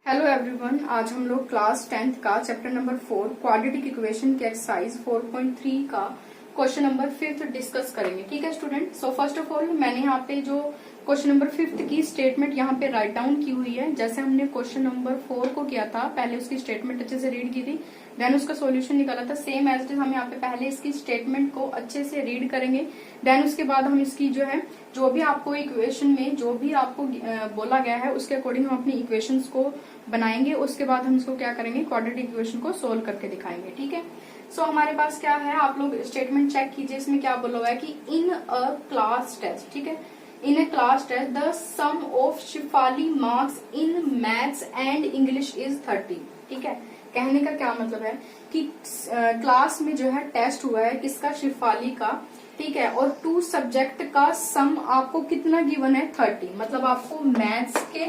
Hello everyone, आज हम लोग क्लास 10th का चैप्टर नंबर 4 क्वाड्रेटिक इक्वेशन के एक्सरसाइज 4.3 का क्वेश्चन नंबर 5 डिस्कस करेंगे। ठीक है student. So first of all मैंने यहाँ पे जो क्वेश्चन नंबर 5 की स्टेटमेंट यहाँ पे राइट डाउन की हुई है। जैसे हमने क्वेश्चन नंबर 4 को किया था, पहले उसकी स्टेटमेंट अच्छे से रीड की थी, देन उसका सॉल्यूशन निकाला था। सेम एज इट इज हम यहाँ पे पहले इसकी स्टेटमेंट को अच्छे से रीड करेंगे, देन उसके बाद हम इसकी जो है जो भी आपको इक्वेशन में जो भी आपको बोला गया है उसके अकॉर्डिंग हम अपनी इक्वेशंस को बनाएंगे। उसके बाद हम इसको क्या करेंगे, क्वाड्रेटिक इक्वेशन को सोल्व करके दिखाएंगे। ठीक है। सो हमारे पास क्या है, आप लोग स्टेटमेंट चेक कीजिए। इसमें क्या बोला हुआ है कि इन अ क्लास टेस्ट, ठीक है, in a class test the sum of Shifali marks in maths and English is 30। ठीक है। कहने का क्या मतलब है कि क्लास में जो है टेस्ट हुआ है किसका, शिफाली का। ठीक है। और 2 सब्जेक्ट का सम आपको कितना गिवन है, 30। मतलब आपको मैथ्स के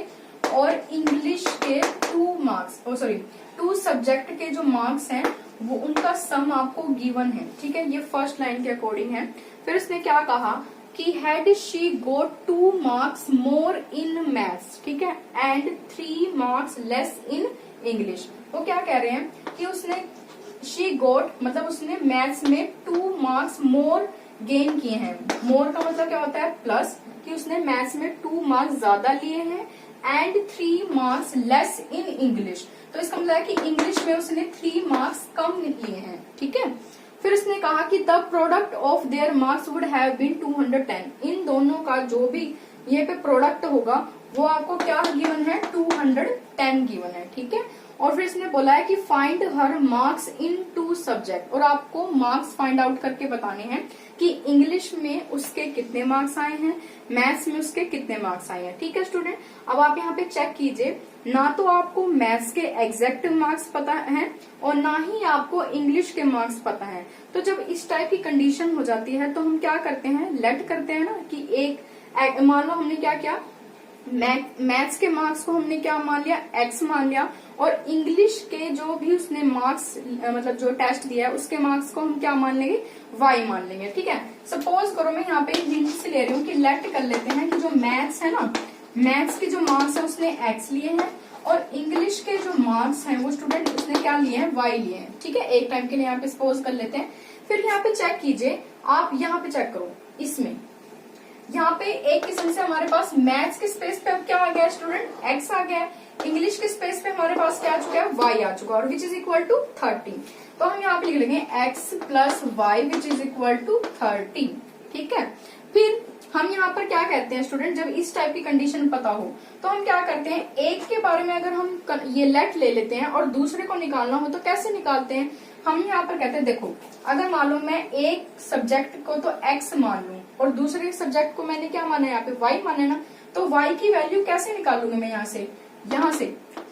और इंग्लिश के 2 सब्जेक्ट के जो मार्क्स हैं वो उनका सम आपको गिवन है। ठीक है। ये फर्स्ट लाइन के अकॉर्डिंग है। फिर उसने क्या कहा कि had she got 2 marks more in maths, ठीक है, and 3 marks less in English. वो क्या कह रहे हैं कि उसने शी गोट मतलब उसने मैथ्स में 2 मार्क्स मोर गेन किए हैं। मोर का मतलब क्या होता है, प्लस, कि उसने मैथ्स में 2 मार्क्स ज्यादा लिए हैं and 3 marks less in English. तो इसका मतलब है कि इंग्लिश में उसने 3 मार्क्स कम लिए हैं। ठीक है। फिर उसने कहा कि the product of their marks would have been 210। इन दोनों का जो भी ये पे प्रोडक्ट होगा वो आपको क्या गिवन है, 210 गिवन है। ठीक है। और फिर इसने बोला है कि find her marks in 2 subject, और आपको मार्क्स फाइंड आउट करके बताने हैं कि इंग्लिश में उसके कितने मार्क्स आए हैं, मैथ्स में उसके कितने मार्क्स आए हैं। ठीक है स्टूडेंट। अब आप यहाँ पे चेक कीजिए, ना तो आपको मैथ्स के एग्जैक्ट मार्क्स पता है और ना ही आपको इंग्लिश के मार्क्स पता है। तो जब इस टाइप की कंडीशन हो जाती है तो हम क्या करते हैं, लेट करते हैं ना कि एक मान लो हमने क्या किया, मैथ्स के मार्क्स को हमने क्या मान लिया, x मान लिया, और इंग्लिश के जो भी उसने मार्क्स मतलब जो टेस्ट दिया है उसके मार्क्स को हम क्या मान लेंगे, y मान लेंगे। ठीक है। सपोज करो मैं यहाँ पे हिंट से ले रही हूँ कि लेट कर लेते हैं कि जो मैथ्स है ना, मैथ्स के जो मार्क्स है उसने x लिए हैं और इंग्लिश के जो मार्क्स हैं वो स्टूडेंट उसने क्या लिए हैं, y लिए हैं। ठीक है। एक टाइम के लिए यहाँ पे सपोज कर लेते हैं। फिर यहाँ पे चेक कीजिए, आप यहाँ पे चेक करो, इसमें यहाँ पे एक किस्म से हमारे पास मैथ्स के स्पेस पे अब क्या आ गया स्टूडेंट, x आ गया। इंग्लिश के स्पेस पे हमारे पास क्या आ चुका है, y आ चुका है, और विच इज इक्वल टू 30। तो हम यहाँ पे लिख लेंगे x plus y which is equal to 30। ठीक है। फिर हम यहाँ पर क्या कहते हैं स्टूडेंट, जब इस टाइप की कंडीशन पता हो तो हम क्या करते हैं, एक के बारे में अगर हम ये लेट ले लेते हैं और दूसरे को निकालना हो तो कैसे निकालते हैं, हम यहाँ पर कहते हैं देखो, अगर मान लो मैं एक सब्जेक्ट को तो x मान लूं और दूसरे सब्जेक्ट को मैंने क्या माना है, यहाँ पे y माना है ना, तो y की वैल्यू कैसे निकालूंगी मैं, यहाँ से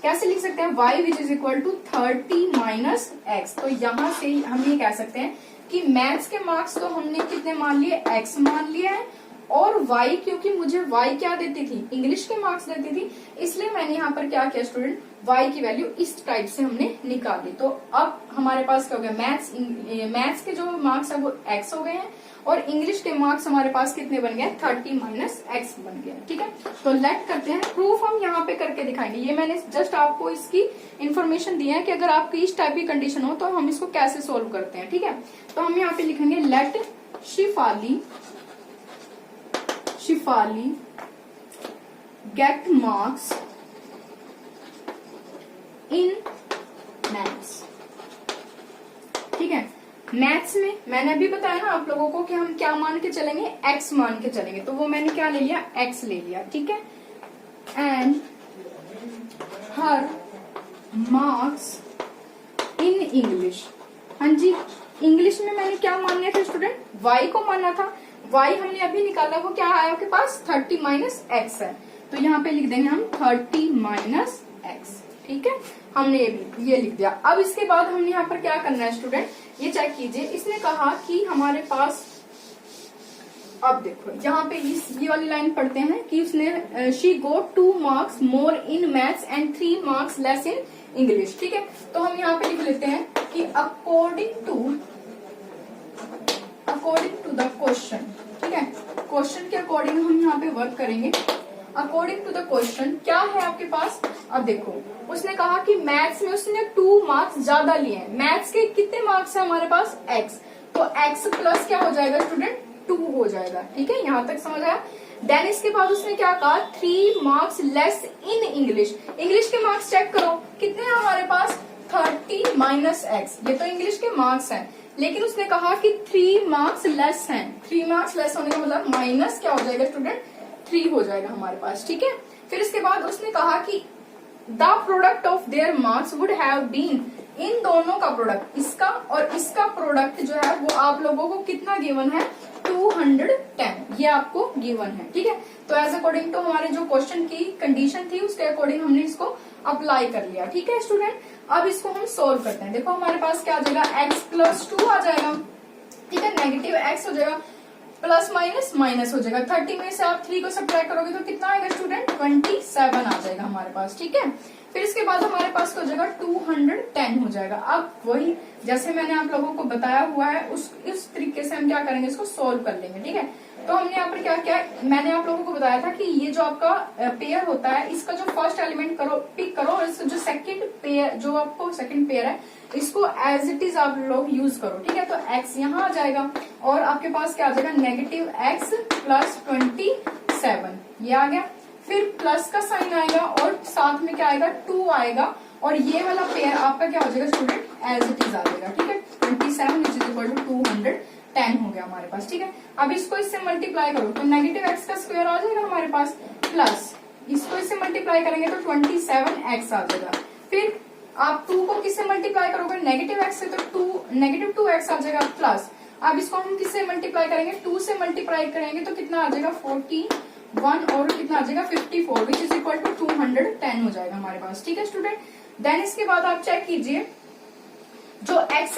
कैसे लिख सकते हैं, y which is equal to 30 minus x। तो यहाँ से हम ये कह सकते हैं कि मैथ्स के मार्क्स तो हमने कितने मान लिए, x मान लिया है, और y क्योंकि मुझे y क्या देती थी, इंग्लिश के मार्क्स देती थी, इसलिए मैंने यहाँ पर क्या किया स्टूडेंट, y की वैल्यू इस टाइप से हमने निकाल दी। तो अब हमारे पास क्या हो गया, मैथ्स के जो मार्क्स है वो x हो गए हैं और इंग्लिश के मार्क्स हमारे पास कितने बन गए, 30 माइनस x बन गया। ठीक है। तो लेट करते हैं, प्रूफ हम यहाँ पे करके दिखाएंगे। ये मैंने जस्ट आपको इसकी इन्फॉर्मेशन दी है कि अगर आपकी इस टाइप की कंडीशन हो तो हम इसको कैसे सोल्व करते हैं। ठीक है। तो हम यहाँ पे लिखेंगे let Shifali get marks in maths. ठीक है। मैथ्स में मैंने अभी बताया ना आप लोगों को कि हम क्या मान के चलेंगे, x मान के चलेंगे, तो वो मैंने क्या ले लिया, x ले लिया। ठीक है। And her marks in English, हाँ जी, इंग्लिश में मैंने क्या मान लिया था स्टूडेंट, y को मानना था। y हमने अभी निकाला, वो क्या आया आपके पास, 30 माइनस x है, तो यहाँ पे लिख देंगे हम 30 माइनस x। ठीक है। हमने ये लिख दिया। अब इसके बाद हमने यहाँ पर क्या करना है स्टूडेंट, ये चेक कीजिए। इसने कहा कि हमारे पास, अब देखो यहाँ पे ये वाली लाइन पढ़ते हैं कि उसने she got 2 marks more in maths and 3 marks less in English. ठीक है। तो हम यहाँ पे लिख लेते हैं कि अकॉर्डिंग टू द क्वेश्चन। ठीक है। क्वेश्चन के अकॉर्डिंग हम यहाँ पे वर्क करेंगे। अकॉर्डिंग टू द क्वेश्चन क्या है आपके पास। अब देखो उसने कहा कि मैथ्स में उसने 2 मार्क्स ज्यादा लिए हैं। मैथ्स के कितने मार्क्स है हमारे पास x, तो x प्लस क्या हो जाएगा स्टूडेंट 2 हो जाएगा। ठीक है, यहां तक समझ आया। देन इसके बाद उसने क्या कहा 3 marks less in English. English के मार्क्स चेक करो कितने हैं हमारे पास 30 माइनस एक्स, ये तो इंग्लिश के मार्क्स हैं। लेकिन उसने कहा कि 3 मार्क्स लेस हैं। 3 मार्क्स लेस होने का मतलब माइनस क्या हो जाएगा स्टूडेंट 3 हो जाएगा हमारे पास। ठीक है, फिर इसके बाद उसने कहा कि the product of their marks would have been, इन दोनों का प्रोडक्ट, इसका और इसका प्रोडक्ट जो है वो आप लोगों को कितना गिवन है 210, ये आपको गिवन है। ठीक है, तो एज अकॉर्डिंग टू हमारे जो क्वेश्चन की कंडीशन थी उसके अकॉर्डिंग हमने इसको अप्लाई कर लिया। ठीक है स्टूडेंट, अब इसको हम सोल्व करते हैं। देखो हमारे पास क्या आ जाएगा x प्लस 2 आ जाएगा। ठीक है, नेगेटिव x हो जाएगा, प्लस माइनस माइनस हो जाएगा। 30 में से आप 3 को सब्ट्रैक्ट करोगे तो कितना आएगा स्टूडेंट 27 आ जाएगा हमारे पास। ठीक है, फिर इसके बाद हमारे पास हो जाएगा 210 हो जाएगा। अब वही जैसे मैंने आप लोगों को बताया हुआ है इस तरीके से हम क्या करेंगे, इसको सोल्व कर लेंगे। ठीक है, तो हमने यहाँ पर क्या किया, मैंने आप लोगों को बताया था कि ये जो आपका पेयर होता है इसका जो फर्स्ट एलिमेंट पिक करो और इसका जो सेकंड पेयर, जो आपको सेकंड पेयर है इसको एज इट इज आप लोग यूज करो। ठीक है, तो x यहाँ आ जाएगा और आपके पास क्या आ जाएगा नेगेटिव x प्लस 27, ये आ गया। फिर प्लस का साइन आएगा और साथ में क्या आएगा 2 आएगा और ये वाला पेयर आपका क्या हो जाएगा स्टूडेंट एज इट इज आ जाएगा। ठीक है, 27 विच इज इक्वल टू 210 हो गया हमारे पास। ठीक है, अब इसको इससे मल्टीप्लाई करो तो नेगेटिव x का स्क्वायर आ जाएगा हमारे पास, प्लस इसको इससे मल्टीप्लाई करेंगे तो 27x आ जाएगा। फिर आप 2 को किससे मल्टीप्लाई करोगे नेगेटिव x से, तो नेगेटिव 2x आ जाएगा, प्लस अब इसको हम किससे मल्टीप्लाई करेंगे 2 से मल्टीप्लाई करेंगे तो कितना आ जाएगा 41 और कितना आ जाएगा 54 विच इज इक्वल टू 210 हो जाएगा हमारे पास। ठीक है स्टूडेंट, देन इसके बाद आप चेक कीजिए जो x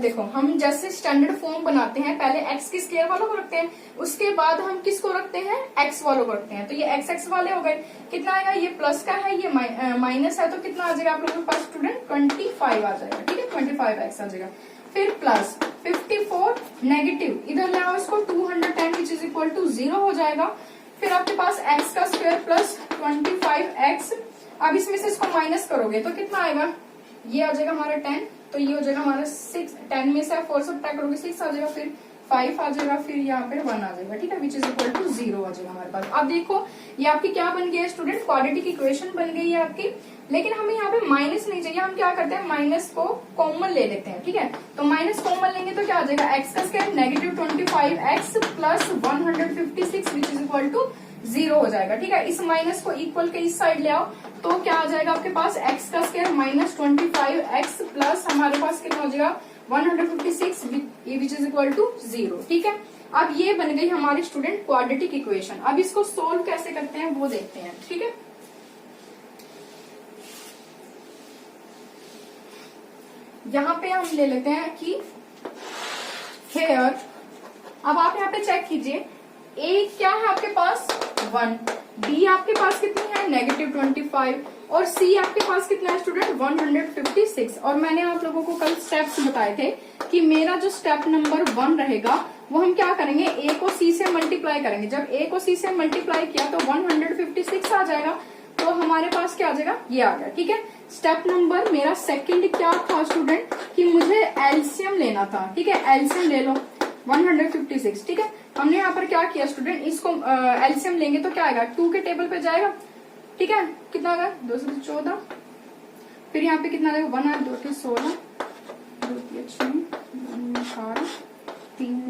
देखो हम जैसे स्टैंडर्ड फॉर्म बनाते हैं, पहले x के स्क्वायर वालों को रखते हैं, उसके बाद हम किसको रखते हैं x वालों को रखते हैं। तो ये x वाले हो गए, कितना आएगा, ये प्लस का है ये माइनस है तो कितना आ जाएगा आप लोगों के पास स्टूडेंट 25 आ जाएगा। ठीक है, 25x आ जाएगा। फिर प्लस 54 नेगेटिव इधर ले आओ इसको 210 विच इज इक्वल टू 0 हो जाएगा। फिर आपके पास x का स्क्वायर प्लस 25x, अब इसमें से इसको माइनस करोगे तो कितना आएगा, ये आ जाएगा हमारा 10, तो ये हो जाएगा हमारा 6, 10 में से आप 4 सब्ट्रैक्ट करोगे 6 आ जाएगा, फिर 5 आ जाएगा, फिर यहाँ पे 1 आ जाएगा। ठीक है, विच इज इक्वल टू 0 आ जाएगा हमारे पास। अब देखो ये आपकी क्या बन गई है स्टूडेंट क्वाड्रेटिक इक्वेशन बन गई है आपकी। लेकिन हमें यहाँ पे माइनस नहीं चाहिए, हम क्या करते हैं माइनस को कॉमन ले लेते हैं। ठीक है, तो माइनस कॉमन लेंगे तो क्या आ जाएगा x का square negative 25x plus 156 which is equal to 0 हो जाएगा। ठीक है, इस माइनस को इक्वल के इस साइड ले आओ तो क्या आ जाएगा आपके पास x का स्क्वायर माइनस 25x प्लस हमारे पास कितना हो जाएगा 156 विच इज इक्वल टू 0। ठीक है, अब ये बन गई हमारी स्टूडेंट क्वाड्रेटिक इक्वेशन। अब इसको सोल्व कैसे करते हैं वो देखते हैं। ठीक है, यहाँ पे हम ले लेते हैं कि हेयर, अब आप यहाँ पे चेक कीजिए ए क्या है आपके पास 1, बी आपके पास कितनी है नेगेटिव 25 और सी आपके पास कितना है स्टूडेंट 156। और मैंने आप लोगों को कल स्टेप्स बताए थे कि मेरा जो स्टेप नंबर 1 रहेगा वो हम क्या करेंगे ए को सी से मल्टीप्लाई करेंगे। जब ए को सी से मल्टीप्लाई किया तो 156 आ जाएगा, तो हमारे पास क्या आ जाएगा ये आ गया। ठीक है, स्टेप नंबर मेरा सेकंड क्या था स्टूडेंट कि मुझे एलसीएम लेना था। ठीक है, एलसीएम ले लो 156। ठीक है, हमने यहाँ पर क्या किया स्टूडेंट, इसको एलसीएम लेंगे तो क्या आएगा 2 के टेबल पे जाएगा। ठीक है, कितना आएगा 2 से 14, फिर यहाँ पे कितना आएगा 1 2 से 16, 2 3 6 18 3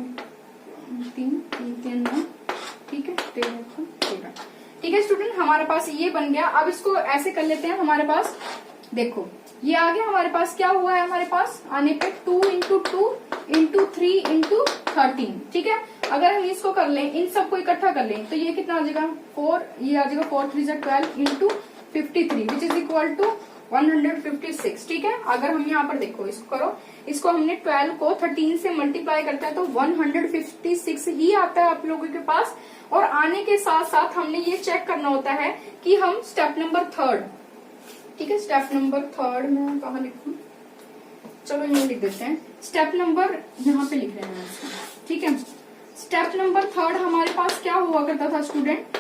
3 9, ठीक है 13। ठीक है स्टूडेंट, हमारे पास ये बन गया। अब इसको ऐसे कर लेते हैं, हमारे पास देखो ये आ गया, हमारे पास क्या हुआ है, हमारे पास आने पे 2 इंटू 2 इंटू 3 इंटू 13। ठीक है, अगर हम इसको कर लें, इन सबको इकट्ठा कर लें तो ये कितना आ जाएगा 4, ये आ जाएगा 4 3 12 into 53 which is equal to 156। ठीक है, अगर हम यहाँ पर देखो इसको करो, इसको हमने 12 को 13 से मल्टीप्लाई करते हैं तो 156 ही आता है आप लोगों के पास। और आने के साथ साथ हमने ये चेक करना होता है कि हम स्टेप नंबर 3, ठीक है स्टेप नंबर 3 में कहाँ लिखूं, चलो ये लिख देते हैं, स्टेप नंबर यहाँ पे लिख रहे हैं इसको। ठीक है, स्टेप नंबर 3 हमारे पास क्या हुआ करता था स्टूडेंट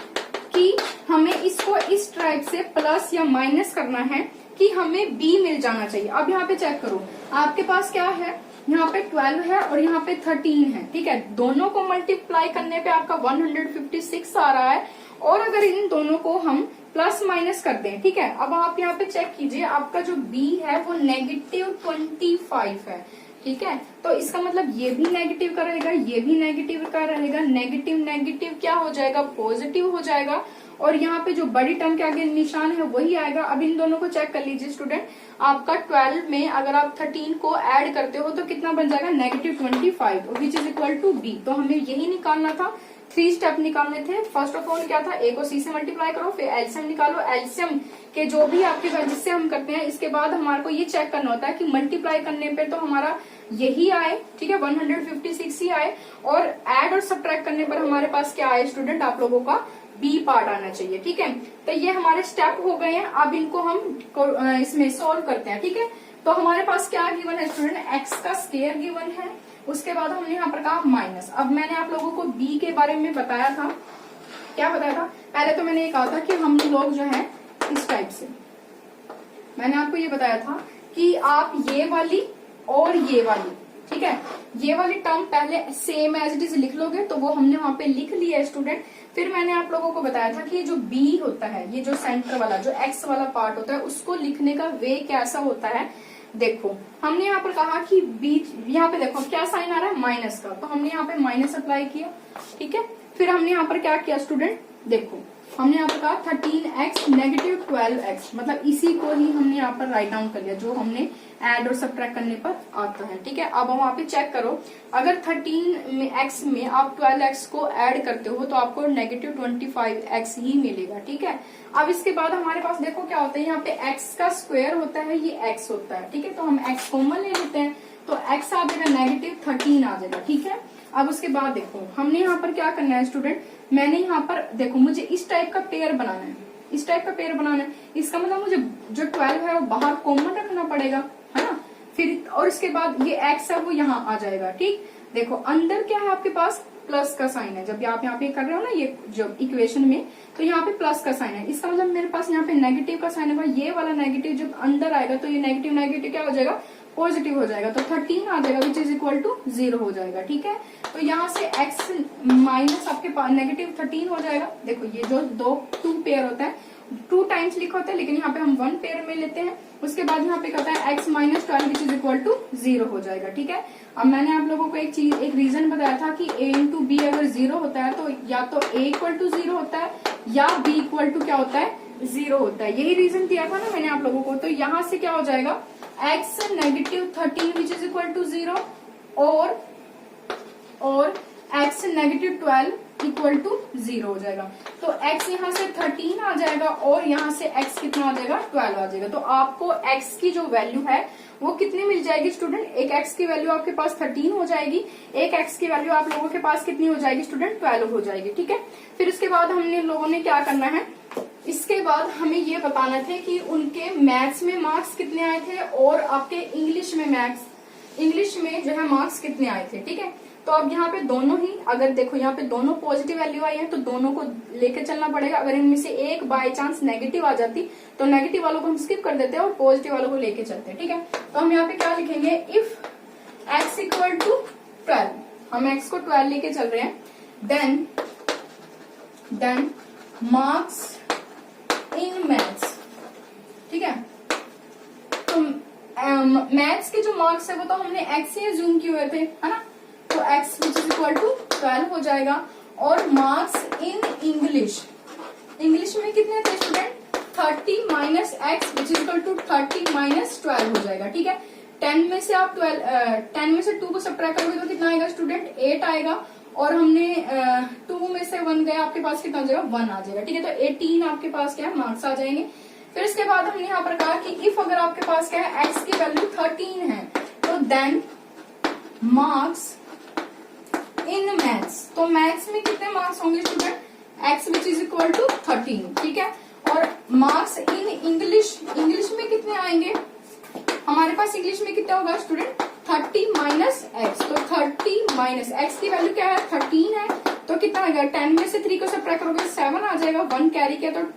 कि हमें इसको इस टाइप से प्लस या माइनस करना है कि हमें b मिल जाना चाहिए। अब यहाँ पे चेक करो, आपके पास क्या है, यहाँ पे 12 है और यहाँ पे 13 है, ठीक है। दोनों को मल्टीप्लाई करने पे आपका 156 आ रहा है, और अगर इन दोनों को हम प्लस माइनस कर दें, ठीक है। अब आप यहाँ पे चेक कीजिए, आपका जो b है वो -25 है, ठीक है। तो इसका मतलब ये भी नेगेटिव का रहेगा, ये भी नेगेटिव का रहेगा, नेगेटिव नेगेटिव क्या हो जाएगा, पॉजिटिव हो जाएगा, और यहाँ पे जो बड़ी टर्म के आगे निशान है वही आएगा। अब इन दोनों को चेक कर लीजिए स्टूडेंट, आपका 12 में अगर आप 13 को ऐड करते हो तो कितना बन जाएगा, -25 which is equal to b। तो हमें यही निकालना था, 3 स्टेप निकालने थे। फर्स्ट ऑफ ऑल क्या था, a को c से मल्टीप्लाई करो, फिर एलसीएम निकालो, एलसीएम के जो भी आपके पास जिससे हम करते हैं, इसके बाद हमारे को ये चेक करना होता है कि मल्टीप्लाई करने पे तो हमारा यही आए, ठीक है, 156 ही आए, और ऐड और सब्ट्रैक्ट करने पर हमारे पास क्या आए स्टूडेंट, आप लोगों का बी पार्ट आना चाहिए, ठीक है। तो ये हमारे स्टेप हो गए हैं, अब इनको हम इसमें सोल्व करते हैं, ठीक है। तो हमारे पास क्या गिवन है स्टूडेंट, एक्स का स्क्वायर गिवन है, उसके बाद हमने यहाँ पर कहा माइनस। अब मैंने आप लोगों को बी के बारे में बताया था, क्या बताया था, पहले तो मैंने ये कहा था कि हम लोग जो है इस टाइप से, मैंने आपको ये बताया था कि आप ये वाली और ये वाली, ठीक है, ये वाली टर्म पहले सेम एज इट इज लिख लोगे, तो वो हमने वहां पे लिख लिया है स्टूडेंट। फिर मैंने आप लोगों को बताया था कि ये जो बी होता है, ये जो सेंटर वाला जो एक्स वाला पार्ट होता है, उसको लिखने का वे कैसा होता है। देखो हमने यहाँ पर कहा कि बीच, यहाँ पे देखो क्या साइन आ रहा है, माइनस का, तो हमने यहाँ पे माइनस अप्लाई किया, ठीक है। फिर हमने यहाँ पर क्या किया स्टूडेंट, देखो हमने यहाँ पर कहा 13x -12x, मतलब इसी को ही हमने यहाँ पर राइट डाउन कर लिया, जो हमने ऐड और सब्ट्रैक्ट करने पर आता है, ठीक है। अब हम वहाँ पे चेक करो, अगर 13x में आप 12x को ऐड करते हो तो आपको -25x ही मिलेगा, ठीक है। अब इसके बाद हमारे पास देखो क्या होता है, यहाँ पे x का स्क्वायर होता है, ये x होता है, ठीक है। तो हम x कॉमन ले लेते हैं, तो x आ जाएगा -13 आ जाएगा, ठीक है। अब उसके बाद देखो हमने यहाँ पर क्या करना है स्टूडेंट, मैंने यहाँ पर देखो मुझे इस टाइप का पेयर बनाना है, इस टाइप का पेयर बनाना है, इसका मतलब मुझे जो 12 है वो बाहर कॉमन रखना पड़ेगा, है ना। फिर और इसके बाद ये x है वो यहाँ आ जाएगा, ठीक। देखो अंदर क्या है आपके पास, प्लस का साइन है, जब आप यहाँ पे कर रहे हो ना ये जो इक्वेशन में, तो यहाँ पे प्लस का साइन है, इसका मतलब मेरे पास यहाँ पे नेगेटिव का साइन है, ये वाला नेगेटिव जब अंदर आएगा तो ये नेगेटिव नेगेटिव क्या हो जाएगा, पॉजिटिव हो जाएगा, तो 13 आ जाएगा विच इज इक्वल टू 0 हो जाएगा, ठीक है। तो यहाँ से x माइनस आपके पास -13 हो जाएगा। देखो ये जो टू पेयर होता है, 2 टाइम्स लिखा होता है, लेकिन यहाँ पे हम 1 पेयर में लेते हैं। उसके बाद यहाँ पे कहता है x -12 which is equal to 0 हो जाएगा, ठीक है। अब मैंने आप लोगों को एक रीजन बताया था कि a इंटू बी अगर 0 होता है तो या तो a इक्वल टू 0 होता है या b इक्वल टू क्या होता है, 0 होता है। यही रीजन दिया था ना मैंने आप लोगों को। तो यहाँ से क्या हो जाएगा, x -13 which is equal to 0 और x -12 इक्वल टू 0 हो जाएगा। तो x यहाँ से 13 आ जाएगा और यहाँ से x कितना आ जाएगा, 12 आ जाएगा। तो आपको x की जो वैल्यू है वो कितनी मिल जाएगी स्टूडेंट, एक x की वैल्यू आपके पास 13 हो जाएगी, एक x की वैल्यू आप लोगों के पास कितनी हो जाएगी स्टूडेंट, 12 हो जाएगी, ठीक है। फिर उसके बाद हमने लोगों ने क्या करना है, इसके बाद हमें ये बताना थे कि उनके मैथ्स में मार्क्स कितने आए थे और आपके इंग्लिश में जो है मार्क्स कितने आए थे, ठीक है। तो अब यहाँ पे दोनों ही, अगर देखो यहाँ पे दोनों पॉजिटिव वैल्यू आई है तो दोनों को लेके चलना पड़ेगा। अगर इनमें से एक बाय चांस नेगेटिव आ जाती तो नेगेटिव वालों को हम स्किप कर देते हैं और पॉजिटिव वालों को लेके चलते हैं, ठीक है। तो हम यहाँ पे क्या लिखेंगे, इफ x इक्वल टू 12, हम x को 12 लेके चल रहे हैं, देन मार्क्स इन मैथ्स, ठीक है। तो मैथ्स के जो मार्क्स है वो तो हमने x से अज्यूम किए हुए थे, है ना। तो x which is equal to 12 हो जाएगा। और मार्क्स इन इंग्लिश में कितने थे student, 30 minus x which is equal to 30 minus 12 हो जाएगा, ठीक है। 10 में से आप 10 में से 2 को सब्ट्रैक्ट करोगे तो कितना आएगा स्टूडेंट, 8 आएगा। और हमने 2 में से 1 गया, आपके पास कितना आ जाएगा, 1 आ जाएगा, ठीक है। तो 18 आपके पास क्या है, मार्क्स आ जाएंगे। फिर इसके बाद हमने यहाँ पर कहा कि इफ अगर आपके पास क्या है, x की वैल्यू 13 है तो देन मार्क्स इन मैथ्स, तो मैथ्स में कितने मार्क्स होंगे student, x which is equal to 13, ठीक है। और मार्क्स इन इंग्लिश में कितने आएंगे, हमारे पास इंग्लिश में कितना होगा स्टूडेंट, 30 माइनस एक्स। तो 30 माइनस एक्स की वैल्यू क्या है, 13 है, तो कितना आ गया, 10 में से 3 को सब्ट्रैक्ट करोगे 7 आ जाएगा, 1 कैरी किया तो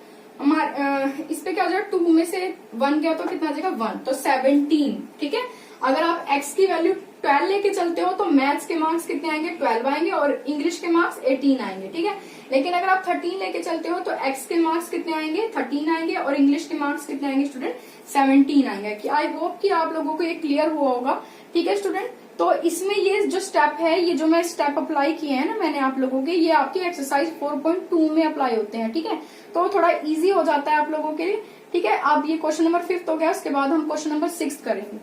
इस पे क्या हो जाएगा, 2 में से 1 गया तो कितना आ जाएगा 1, तो 17। ठीक है, अगर आप x की वैल्यू 12 लेके चलते हो तो मैथ्स के मार्क्स कितने आएंगे, 12 आएंगे और इंग्लिश के मार्क्स 18 आएंगे। ठीक है, लेकिन अगर आप 13 लेके चलते हो तो x के मार्क्स कितने आएंगे, 13 आएंगे और इंग्लिश के मार्क्स कितने आएंगे स्टूडेंट, 17 आएंगे। कि आई होप कि आप लोगों को ये क्लियर हुआ होगा। ठीक है स्टूडेंट, तो इसमें ये जो स्टेप है, ये जो मैं स्टेप अप्लाई किए हैं ना मैंने आप लोगों के, ये आपके एक्सरसाइज 4.2 में अप्लाई होते हैं। ठीक है, तो थोड़ा इजी हो जाता है आप लोगों के लिए। ठीक है, अब ये क्वेश्चन नंबर 5 हो गया, उसके बाद हम क्वेश्चन नंबर 6 करेंगे।